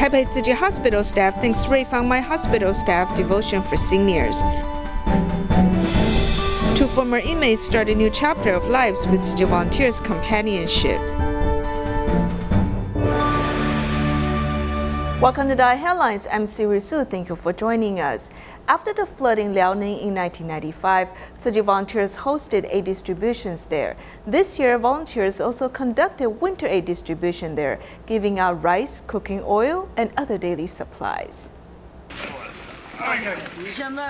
Taipei Tzu Chi Hospital staff thanks Ruifang Miner Hospital staff devotion for seniors. 2 former inmates start a new chapter of lives with Tzu Chi volunteers' companionship. Welcome to DaAi Headlines. I'm Siri Su. Thank you for joining us. After the flood in Liaoning in 1995, Tzu Chi volunteers hosted aid distributions there. This year, volunteers also conducted winter aid distribution there, giving out rice, cooking oil, and other daily supplies.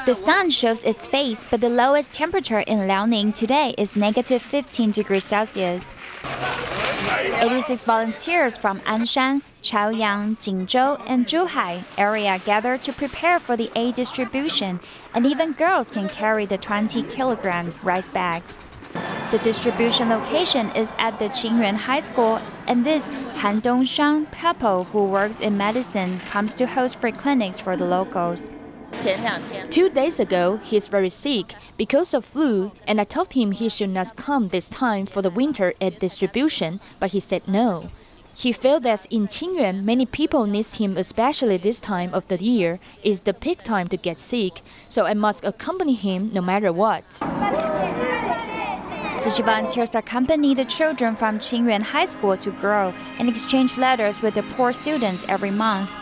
The sun shows its face, but the lowest temperature in Liaoning today is -15 degrees Celsius. 86 volunteers from Anshan, Chaoyang, Jingzhou, and Zhuhai area gathered to prepare for the aid distribution, and even girls can carry the 20-kilogram rice bags. The distribution location is at the Qingyuan High School, and this Han Dongshang couple, who works in medicine, comes to host free clinics for the locals. 2 days ago, he's very sick because of flu, and I told him he should not come this time for the winter aid distribution, but he said no. He felt that in Qingyuan, many people need him, especially this time of the year is the peak time to get sick, so I must accompany him no matter what. Tzu Chi volunteers accompany the children from Qingyuan High School to grow and exchange letters with the poor students every month.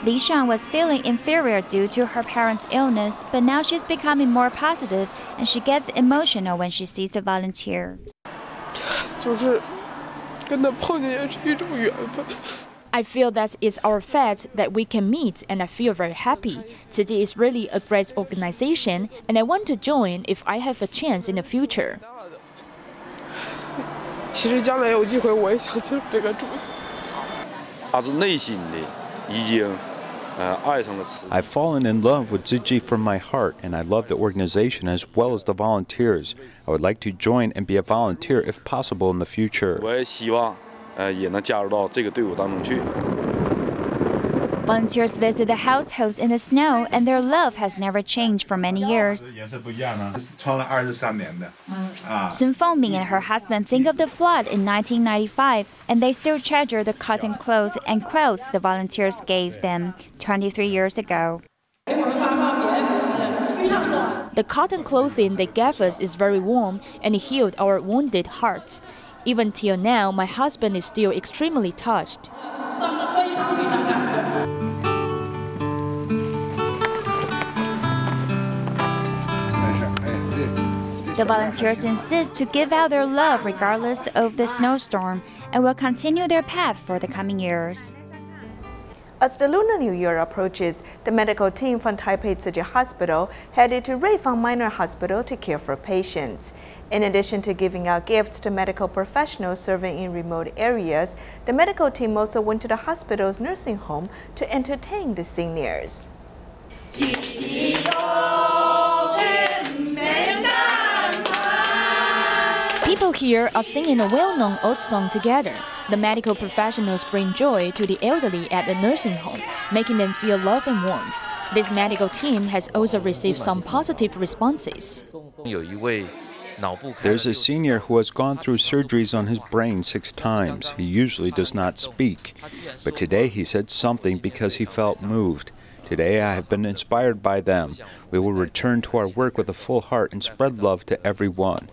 Li Shang was feeling inferior due to her parents' illness, but now she's becoming more positive and she gets emotional when she sees a volunteer. I feel that it's our fate that we can meet, and I feel very happy. Tzu Chi is really a great organization, and I want to join if I have a chance in the future. I've fallen in love with Tzu Chi from my heart, and I love the organization as well as the volunteers. I would like to join and be a volunteer if possible in the future. Volunteers visit the households in the snow, and their love has never changed for many years. Sun Fengming and her husband think of the flood in 1995, and they still treasure the cotton clothes and quilts the volunteers gave them 23 years ago. The cotton clothing they gave us is very warm, and it healed our wounded hearts. Even till now, my husband is still extremely touched. The volunteers insist to give out their love regardless of the snowstorm and will continue their path for the coming years. As the Lunar New Year approaches, the medical team from Taipei Tzu Chi Hospital headed to Ruifang Miner Hospital to care for patients. In addition to giving out gifts to medical professionals serving in remote areas, the medical team also went to the hospital's nursing home to entertain the seniors. People here are singing a well-known old song together. The medical professionals bring joy to the elderly at the nursing home, making them feel love and warmth. This medical team has also received some positive responses. There's a senior who has gone through surgeries on his brain 6 times. He usually does not speak, but today he said something because he felt moved. Today I have been inspired by them. We will return to our work with a full heart and spread love to everyone.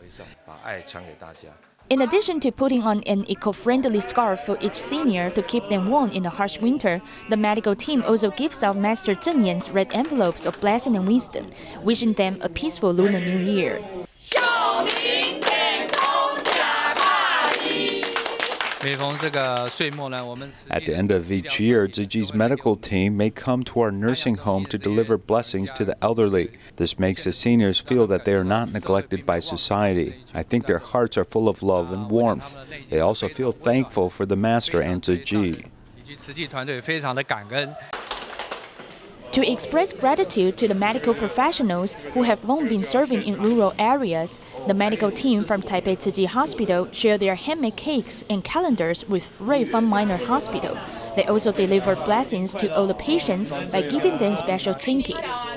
In addition to putting on an eco-friendly scarf for each senior to keep them warm in the harsh winter, the medical team also gives out Master Zheng Yan's red envelopes of blessing and wisdom, wishing them a peaceful Lunar New Year. At the end of each year, Tzu Chi's medical team may come to our nursing home to deliver blessings to the elderly. This makes the seniors feel that they are not neglected by society. I think their hearts are full of love and warmth. They also feel thankful for the Master and Tzu Chi. To express gratitude to the medical professionals who have long been serving in rural areas, the medical team from Taipei Tzu Chi Hospital share their handmade cakes and calendars with Ruifang Miner Hospital. They also deliver blessings to all the patients by giving them special trinkets.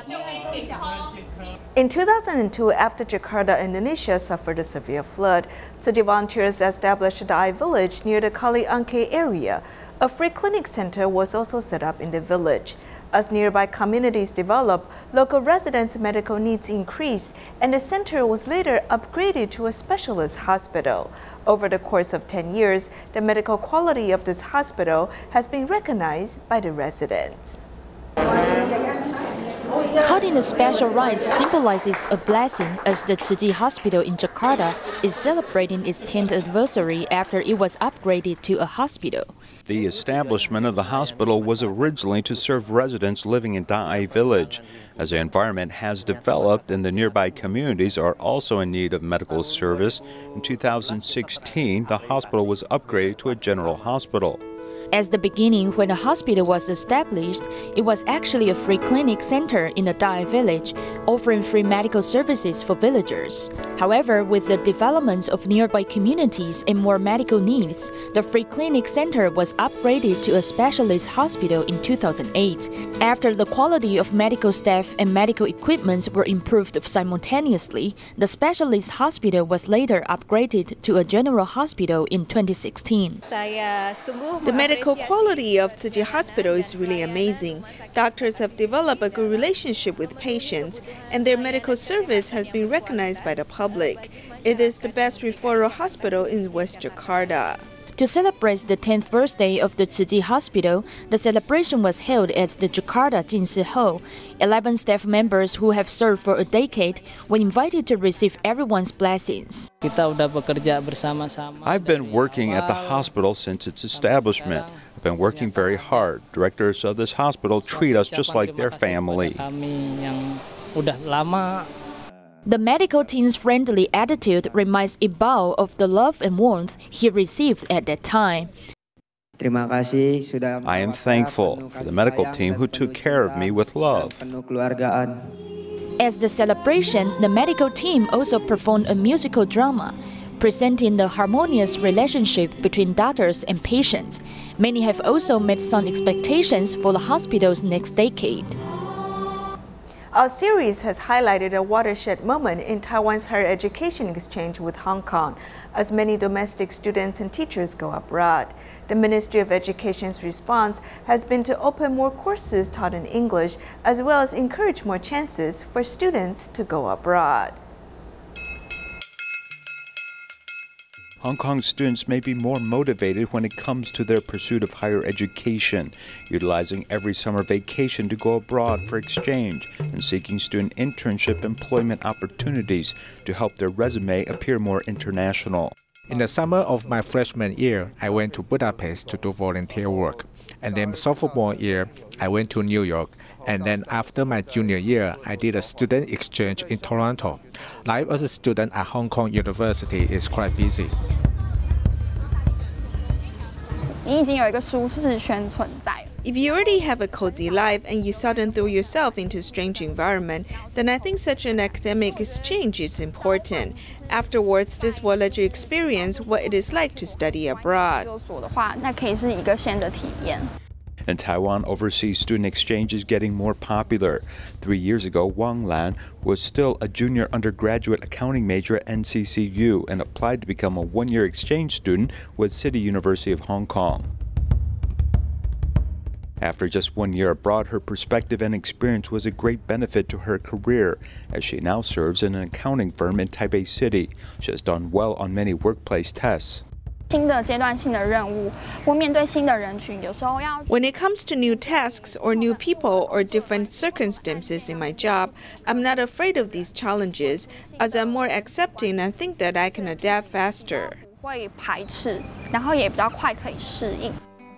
In 2002, after Jakarta, Indonesia suffered a severe flood, Tzu Chi volunteers established DaAi village near the Kali Angke area. A free clinic center was also set up in the village. As nearby communities develop, local residents' medical needs increased, and the center was later upgraded to a specialist hospital. Over the course of 10 years, the medical quality of this hospital has been recognized by the residents. Cutting the special rice symbolizes a blessing as the Tzu Chi Hospital in Jakarta is celebrating its 10th anniversary after it was upgraded to a hospital. The establishment of the hospital was originally to serve residents living in DaAi village. As the environment has developed and the nearby communities are also in need of medical service, in 2016 the hospital was upgraded to a general hospital. At the beginning, when the hospital was established, it was actually a free clinic center in the DaAi village, offering free medical services for villagers. However, with the development of nearby communities and more medical needs, the free clinic center was upgraded to a specialist hospital in 2008. After the quality of medical staff and medical equipment were improved simultaneously, the specialist hospital was later upgraded to a general hospital in 2016. The medical quality of Tzu Chi Hospital is really amazing. Doctors have developed a good relationship with patients, and their medical service has been recognized by the public. It is the best referral hospital in West Jakarta. To celebrate the 10th birthday of the Tzu Chi Hospital, the celebration was held at the Jakarta Jinsi Hall. 11 staff members who have served for a decade were invited to receive everyone's blessings. I've been working at the hospital since its establishment. I've been working very hard. Directors of this hospital treat us just like their family. The medical team's friendly attitude reminds Iqbal of the love and warmth he received at that time. I am thankful for the medical team who took care of me with love. As the celebration, the medical team also performed a musical drama, presenting the harmonious relationship between doctors and patients. Many have also made some expectations for the hospital's next decade. Our series has highlighted a watershed moment in Taiwan's higher education exchange with Hong Kong, as many domestic students and teachers go abroad. The Ministry of Education's response has been to open more courses taught in English, as well as encourage more chances for students to go abroad. Hong Kong students may be more motivated when it comes to their pursuit of higher education, utilizing every summer vacation to go abroad for exchange and seeking student internship employment opportunities to help their resume appear more international. In the summer of my freshman year, I went to Budapest to do volunteer work. And then sophomore year, I went to New York. And then after my junior year, I did a student exchange in Toronto. Life as a student at Hong Kong University is quite busy. If you already have a cozy life and you suddenly throw yourself into a strange environment, then I think such an academic exchange is important. Afterwards, this will let you experience what it is like to study abroad. In Taiwan, overseas student exchange is getting more popular. 3 years ago, Wang Lan was still a junior undergraduate accounting major at NCCU and applied to become a one-year exchange student with City University of Hong Kong. After just 1 year abroad, her perspective and experience was a great benefit to her career, as she now serves in an accounting firm in Taipei City. She has done well on many workplace tests. When it comes to new tasks or new people or different circumstances in my job, I'm not afraid of these challenges, as I'm more accepting and think that I can adapt faster.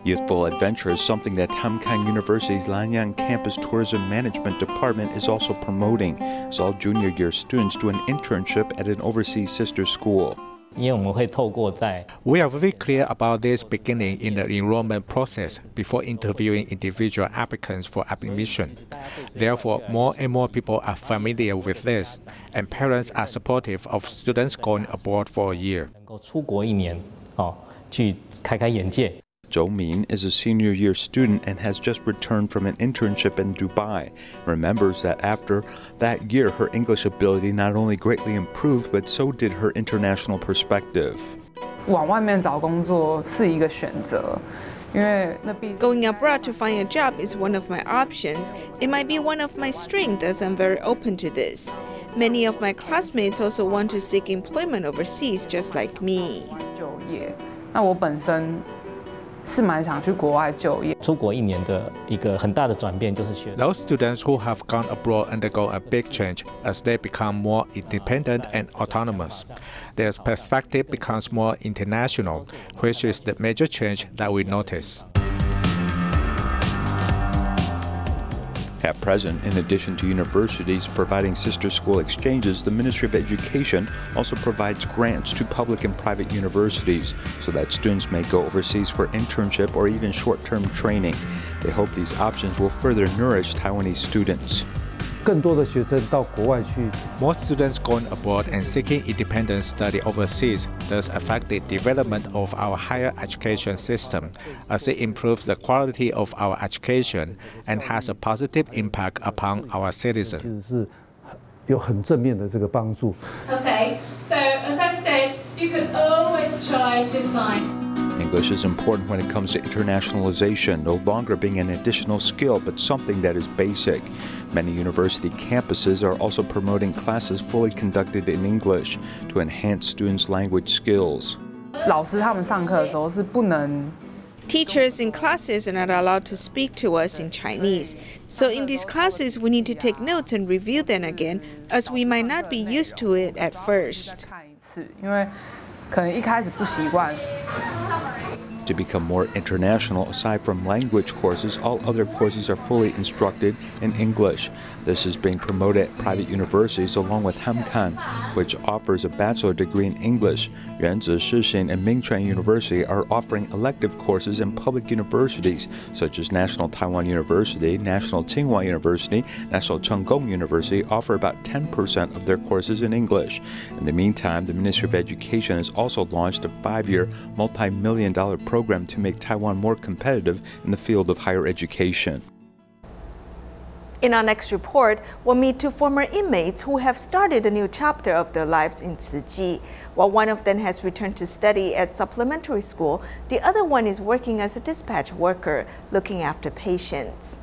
Youthful adventure is something that Tamkang University's Lanyang Campus Tourism Management Department is also promoting, as all junior year students do an internship at an overseas sister school. We are very clear about this beginning in the enrollment process before interviewing individual applicants for admission. Therefore, more and more people are familiar with this, and parents are supportive of students going abroad for a year. Zhou Min is a senior year student and has just returned from an internship in Dubai. Remembers that after that year, her English ability not only greatly improved, but so did her international perspective. 往外面找工作是一个选择，因为那毕竟 Going abroad to find a job is one of my options. It might be one of my strengths as I'm very open to this. Many of my classmates also want to seek employment overseas just like me. 就业，那我本身是蛮想去国外就业。出国1年的一个很大的转变就是学。Those students who have gone abroad undergo a big change as they become more independent and autonomous. Their perspective becomes more international, which is the major change that we notice. At present, in addition to universities providing sister school exchanges, the Ministry of Education also provides grants to public and private universities so that students may go overseas for internship or even short-term training. They hope these options will further nourish Taiwanese students. 更多的学生到国外去。 More students going abroad and seeking independent study overseas does affect the development of our higher education system, as it improves the quality of our education and has a positive impact upon our citizens. 其实是有很正面的这个帮助。 Okay, so as I said, you can always try to find. English is important when it comes to internationalization, no longer being an additional skill, but something that is basic. Many university campuses are also promoting classes fully conducted in English to enhance students' language skills. 老师他们上课的时候是不能。 Teachers in classes are not allowed to speak to us in Chinese. So in these classes, we need to take notes and review them again, as we might not be used to it at first. 看一次，因为可能一开始不习惯。 To become more international, aside from language courses, all other courses are fully instructed in English. This is being promoted at private universities along with Hamkan, which offers a bachelor degree in English. Yuanzi, Shixin, and Mingchuan University are offering elective courses in public universities such as National Taiwan University, National Tsinghua University, National Chengkong University offer about 10% of their courses in English. In the meantime, the Ministry of Education has also launched a 5-year, multi-million-dollar program to make Taiwan more competitive in the field of higher education. In our next report, we'll meet 2 former inmates who have started a new chapter of their lives in Tzu Chi. While one of them has returned to study at supplementary school, the other one is working as a dispatch worker, looking after patients.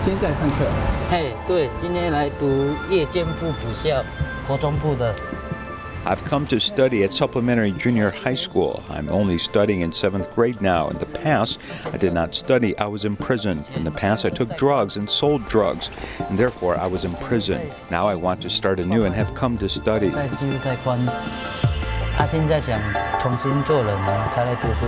今天是来上课？嘿，对，今天来读夜间部补校，国中部的。 I've come to study at Supplementary Junior High School. I'm only studying in 7th grade now. In the past, I did not study. I was in prison. In the past, I took drugs and sold drugs, and therefore I was in prison. Now I want to start anew and have come to study. 在记录在关，现在想重新做人才来读书。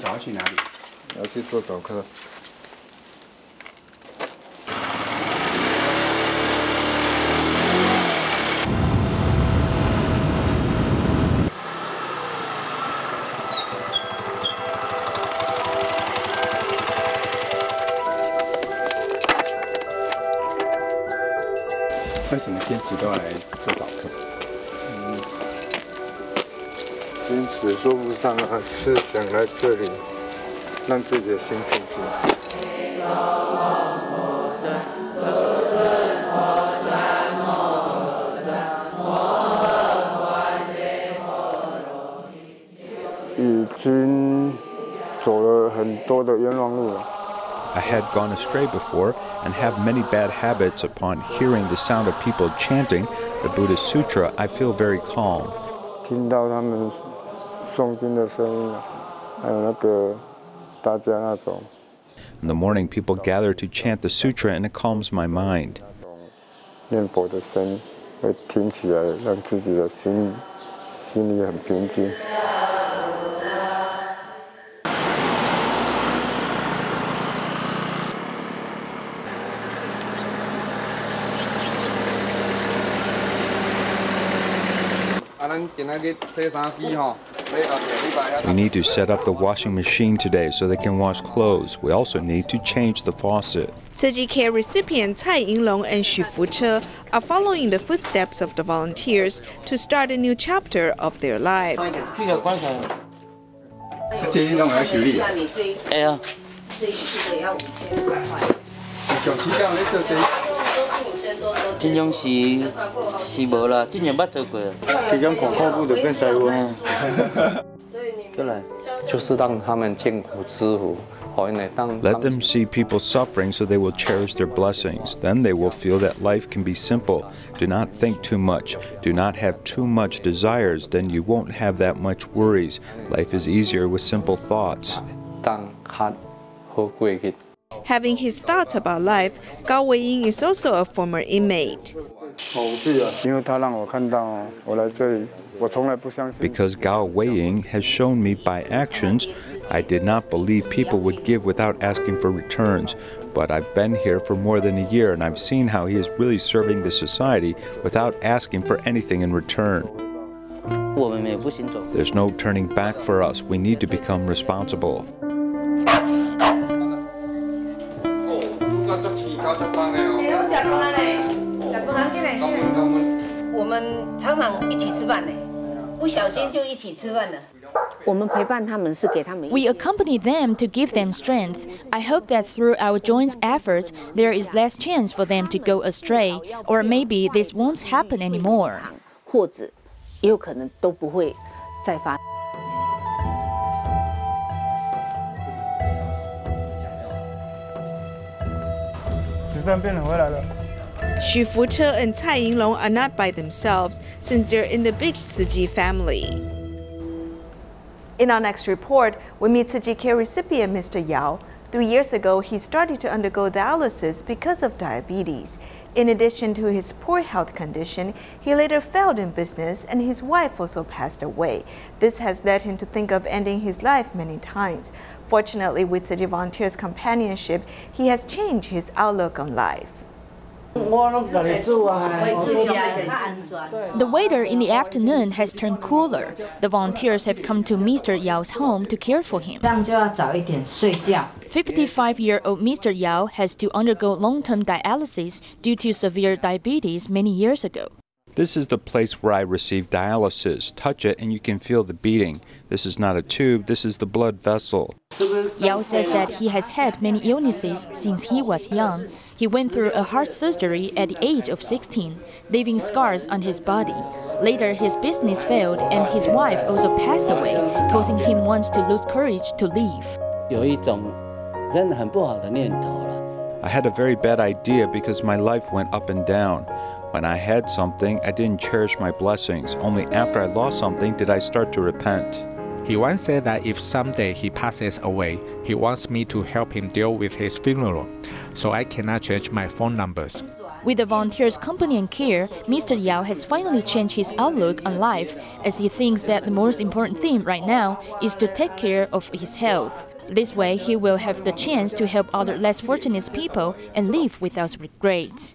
早去哪里？要去做早课。为什么坚持都来做早课？坚持说不上啊，是想来这里。 让自己的心平静。已经走了很多的冤枉路了。 I had gone astray before and have many bad habits. Upon hearing the sound of people chanting the Buddhist Sutra, I feel very calm. 听到他们诵经的声音，还有那个。 In the morning, people gather to chant the sutra, and it calms my mind. 念佛的声会听起来，让自己的心里很平静。咱今仔日洗衫机吼。We need to set up the washing machine today so they can wash clothes. We also need to change the faucet. Tzu Chi Care recipient Cai Yinglong and Xu Fuche are following the footsteps of the volunteers to start a new chapter of their lives. Let them see people suffering so they will cherish their blessings. Then they will feel that life can be simple. Do not think too much. Do not have too much desires. Then you won't have that much worries. Life is easier with simple thoughts. Having his thoughts about life, Gao Weiying is also a former inmate. Because Gao Weiying has shown me by actions, I did not believe people would give without asking for returns. But I've been here for more than a year and I've seen how he is really serving the society without asking for anything in return. There's no turning back for us. We need to become responsible. We accompany them to give them strength. I hope that through our joint efforts, there is less chance for them to go astray, or maybe this won't happen anymore. Xu Fuche and Cai Yinglong are not by themselves since they're in the big Tzu Chi family. In our next report, we meet Tzu Chi Care recipient Mr. Yao. 3 years ago, he started to undergo dialysis because of diabetes. In addition to his poor health condition, he later failed in business and his wife also passed away. This has led him to think of ending his life many times. Fortunately, with Tzu Chi volunteers' companionship, he has changed his outlook on life. The weather in the afternoon has turned cooler. The volunteers have come to Mr. Yao's home to care for him. 55-year-old Mr. Yao has to undergo long-term dialysis due to severe diabetes many years ago. This is the place where I receive dialysis. Touch it and you can feel the beating. This is not a tube, this is the blood vessel. Yao says that he has had many illnesses since he was young. He went through a heart surgery at the age of 16, leaving scars on his body. Later, his business failed and his wife also passed away, causing him once to lose courage to leave. I had a very bad idea because my life went up and down. When I had something, I didn't cherish my blessings. Only after I lost something did I start to repent. He once said that if someday he passes away, he wants me to help him deal with his funeral, so I cannot change my phone numbers. With the volunteers' company and care, Mr. Yao has finally changed his outlook on life, as he thinks that the most important thing right now is to take care of his health. This way, he will have the chance to help other less fortunate people and live without regret.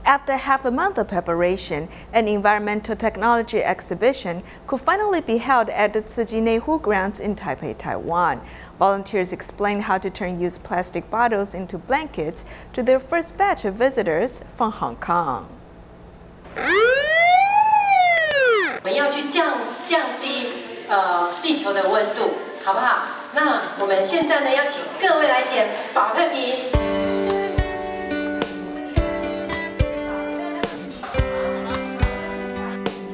After half a month of preparation, an environmental technology exhibition could finally be held at the Tzu Chi内湖grounds in Taipei, Taiwan. Volunteers explained how to turn used plastic bottles into blankets to their first batch of visitors from Hong Kong. 我们要去降低地球的温度，好不好？那我们现在呢，要请各位来捡保特瓶。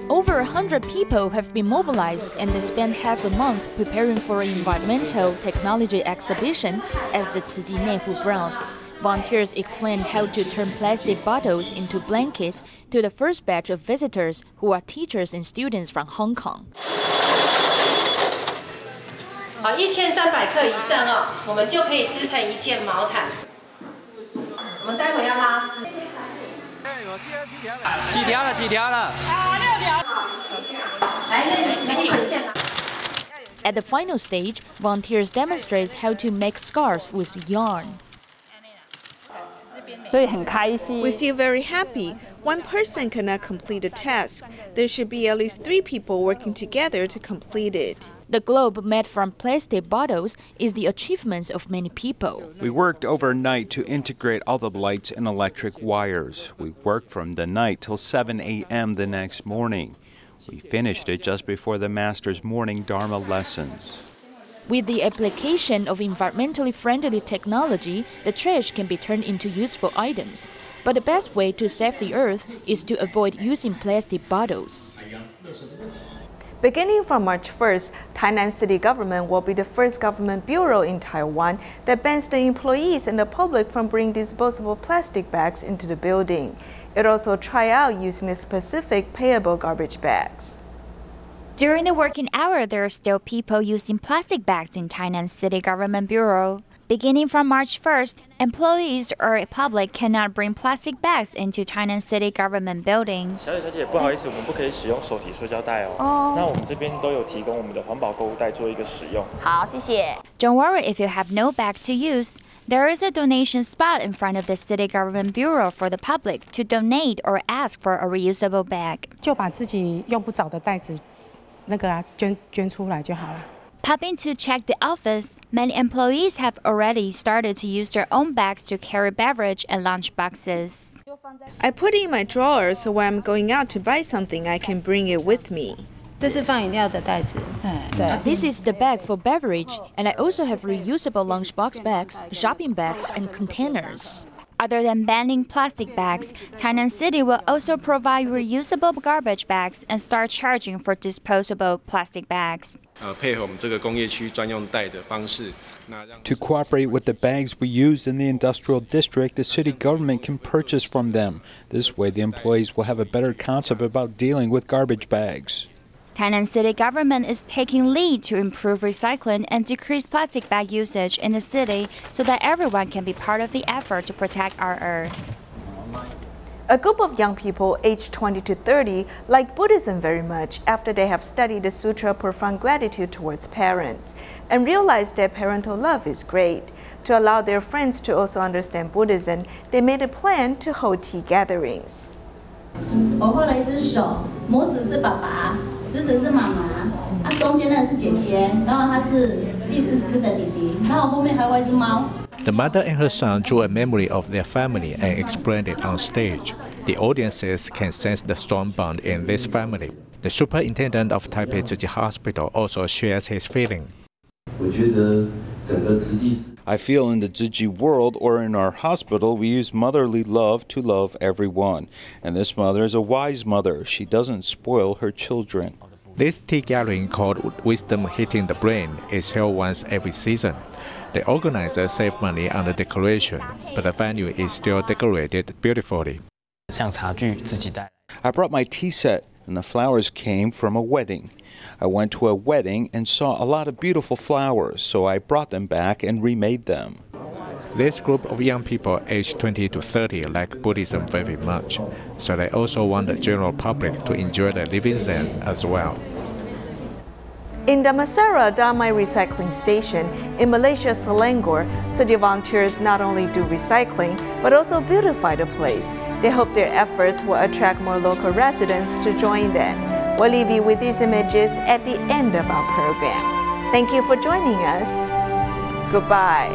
Over 100 people have been mobilized and they spent half a month preparing for an environmental technology exhibition at the Tzu Chi内湖grounds. Volunteers explained how to turn plastic bottles into blankets to the first batch of visitors who are teachers and students from Hong Kong. 好，1300克以上哦，我们就可以织成一件毛毯。我们待会要拉丝。 几条了？6条。来，那你滚线。 At the final stage, volunteers demonstrate how to make scarves with yarn. We feel very happy. One person cannot complete a task. There should be at least 3 people working together to complete it. The globe made from plastic bottles is the achievement of many people. We worked overnight to integrate all the lights and electric wires. We worked from the night till 7 a.m. the next morning. We finished it just before the master's morning Dharma lessons. With the application of environmentally friendly technology, the trash can be turned into useful items. But the best way to save the earth is to avoid using plastic bottles. Beginning from March 1st, Tainan City government will be the first government bureau in Taiwan that bans the employees and the public from bringing disposable plastic bags into the building. It also try out using the specific payable garbage bags. During the working hour, there are still people using plastic bags in Tainan City Government Bureau. Beginning from March 1st, employees or public cannot bring plastic bags into Tainan City Government Building. 小姐，不好意思，我们不可以使用手提塑胶袋哦。那我们这边都有提供我们的环保购物袋做一个使用。好，谢谢。Don't worry if you have no bag to use. There is a donation spot in front of the City Government Bureau for the public to donate or ask for a reusable bag. 就把自己用不着的袋子捐出来就好了。 Popping to check the office, many employees have already started to use their own bags to carry beverage and lunch boxes. I put it in my drawer so when I'm going out to buy something, I can bring it with me. 这是放饮料的袋子。对。 This is the bag for beverage, and I also have reusable lunchbox bags, shopping bags, and containers. Other than banning plastic bags, Tainan City will also provide reusable garbage bags and start charging for disposable plastic bags. To cooperate with the bags we used in the industrial district, the city government can purchase from them. This way, the employees will have a better concept about dealing with garbage bags. Tainan City government is taking lead to improve recycling and decrease plastic bag usage in the city so that everyone can be part of the effort to protect our earth. A group of young people aged 20 to 30 like Buddhism very much after they have studied the Sutra of Profound Gratitude towards parents and realized that parental love is great. To allow their friends to also understand Buddhism, they made a plan to hold tea gatherings. 我画了一只手，拇指是爸爸，食指是妈妈，中间那个是姐姐，然后他是第4只的弟弟，然后后面还有一只猫。 The mother and her son drew a memory of their family and explained it on stage. The audiences can sense the strong bond in this family. The superintendent of Taipei Tzu Chi Hospital also shares his feeling. I feel in the Tzu Chi world or in our hospital, we use motherly love to love everyone. And this mother is a wise mother. She doesn't spoil her children. This tea gathering called Wisdom Hitting the Brain is held once every season. The organizers save money on the decoration, but the venue is still decorated beautifully. I brought my tea set, and the flowers came from a wedding. I went to a wedding and saw a lot of beautiful flowers, so I brought them back and remade them. This group of young people aged 20 to 30 like Buddhism very much, so they also want the general public to enjoy the living Zen as well. In Damansara Damai Recycling Station in Malaysia, Selangor, Tzu Chi volunteers not only do recycling but also beautify the place. They hope their efforts will attract more local residents to join them. We'll leave you with these images at the end of our program. Thank you for joining us. Goodbye.